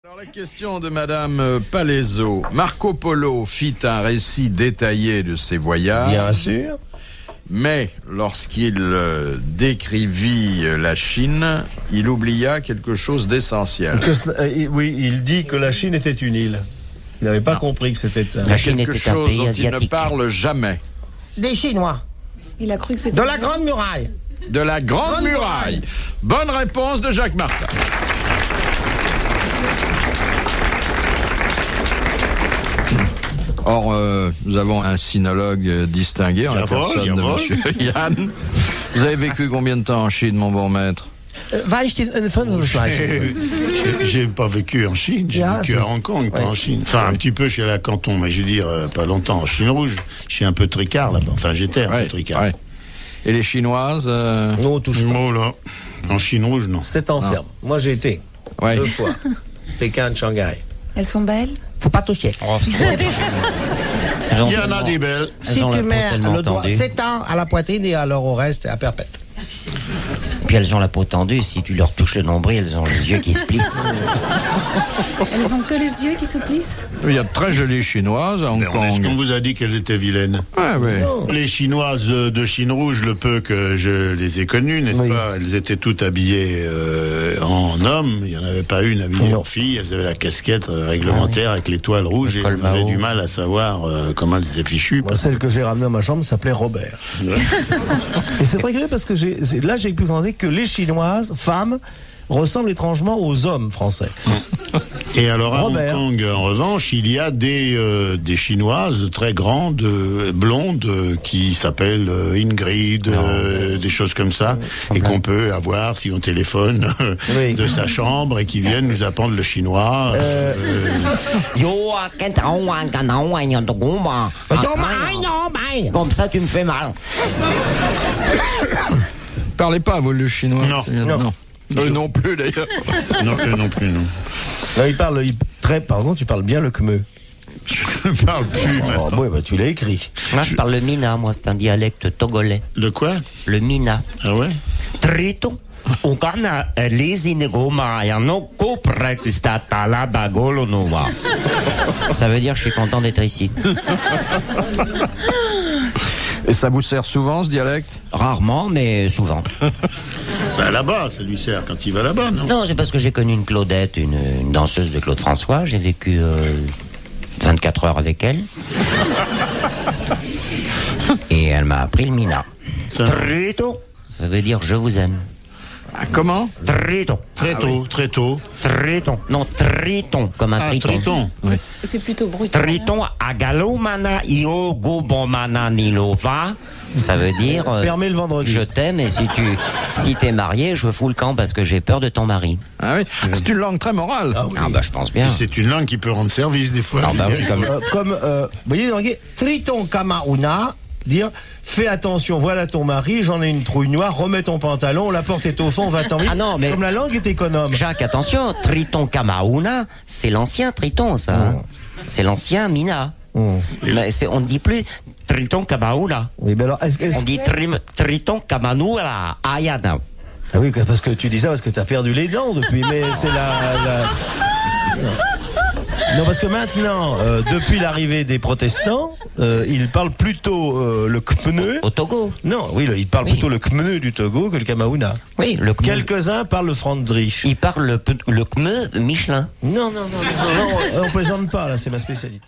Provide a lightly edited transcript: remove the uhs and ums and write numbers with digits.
Alors la question de Madame Palaiseau. Marco Polo fit un récit détaillé de ses voyages. Bien sûr. Mais lorsqu'il décrivit la Chine, il oublia quelque chose d'essentiel. Oui, il dit que la Chine était une île. Il n'avait pas compris que c'était La Chine quelque était un chose pays dont il ne asiatique. parle jamais. Des Chinois. Il a cru que c'était... De la Grande Muraille. De la Grande Muraille. Bonne réponse de Jacques Martin. Or, nous avons un sinologue distingué en la personne de Monsieur Yann. Vous avez vécu combien de temps en Chine, mon bon maître? J'ai pas vécu en Chine, j'ai vécu à Hong Kong, pas en Chine. Enfin, un petit peu chez la Canton, mais je veux dire, pas longtemps en Chine rouge. Je suis un peu tricard là-bas. Enfin, j'étais un peu tricard. Ouais. Et les Chinoises Non, touche pas. Oh là, en Chine rouge, non. C'est en ferme. Moi, j'ai été 2 fois. Pékin, Shanghai. Elles sont belles? Faut pas toucher. Il y en a des belles. Si tu mets le doigt 7 ans à la poitrine et alors au reste, à perpète. Puis elles ont la peau tendue, si tu leur touches le nombril, elles ont les yeux qui se plissent. Elles ont que les yeux qui se plissent? Il y a de très jolies Chinoises à Hong Est-ce Kong. qu'on vous a dit qu'elles étaient vilaines? Ouais. Les Chinoises de Chine rouge, le peu que je les ai connues, n'est-ce pas? Elles étaient toutes habillées en homme. Il n'y en avait pas une habillée en fille. Elles avaient la casquette réglementaire avec l'étoile rouge et on avait du mal à savoir comment elles étaient fichues. Moi, celle que j'ai ramenée dans ma chambre s'appelait Robert. Et c'est très curieux parce que j'ai pu comprendre que les Chinoises, femmes, ressemblent étrangement aux hommes français. Et alors à Robert. Hong Kong, en revanche, il y a des Chinoises très grandes, blondes, qui s'appellent Ingrid, des choses comme ça, et qu'on peut avoir si on téléphone de sa chambre et qui viennent nous apprendre le chinois. Comme ça, tu me fais mal. Parlez pas, vous, le chinois? Non. Non plus, d'ailleurs. Non plus, non. Non, tu parles bien le khmer. Je ne parle plus maintenant. Oui, bah, tu l'as écrit. Moi, je parle le mina, moi, c'est un dialecte togolais. De quoi? Le mina. Ah ouais? Trito. Ça veut dire je suis content d'être ici. Et ça vous sert souvent, ce dialecte? Rarement, mais souvent. Bah là-bas, ça lui sert quand il va là-bas, non? Non, c'est parce que j'ai connu une Claudette, une danseuse de Claude François. J'ai vécu 24 heures avec elle. Et elle m'a appris le mina. Trito. Ça veut dire je vous aime. Ah, comment? Triton. Très tôt. Triton. Non, triton, comme un triton. Triton. Oui. C'est plutôt brutal. Triton agalomana iogobomana nilova. Ça veut dire Fermez le vendredi. je t'aime et si t'es marié, je fous le camp parce que j'ai peur de ton mari. Ah oui, c'est une langue très morale. Ah bah je pense bien. Et c'est une langue qui peut rendre service des fois. Ah bah oui, comme Vous voyez, Triton Kamauna, dire fais attention, voilà ton mari, j'en ai une trouille noire, remets ton pantalon, la porte est au fond, va-t'en vite. Ah non, mais comme la langue est économe. Jacques, attention, Triton Kamauna, c'est l'ancien Triton, ça. Hein. C'est l'ancien Mina. Mais on ne dit plus Triton Kamauna. Oui, mais alors, On dit Triton Kamanula Ayana. Ah oui, parce que tu dis ça parce que t'as perdu les dents depuis, mais c'est Non, parce que maintenant, depuis l'arrivée des protestants, ils parlent plutôt le khmer. Au Togo. Non, oui, ils parlent plutôt le khmer du Togo que le Kamauna. Oui, le khmer. Quelques-uns parlent le Frandrich. Il parle le khmer Michelin. Non, on plaisante pas, là, c'est ma spécialité.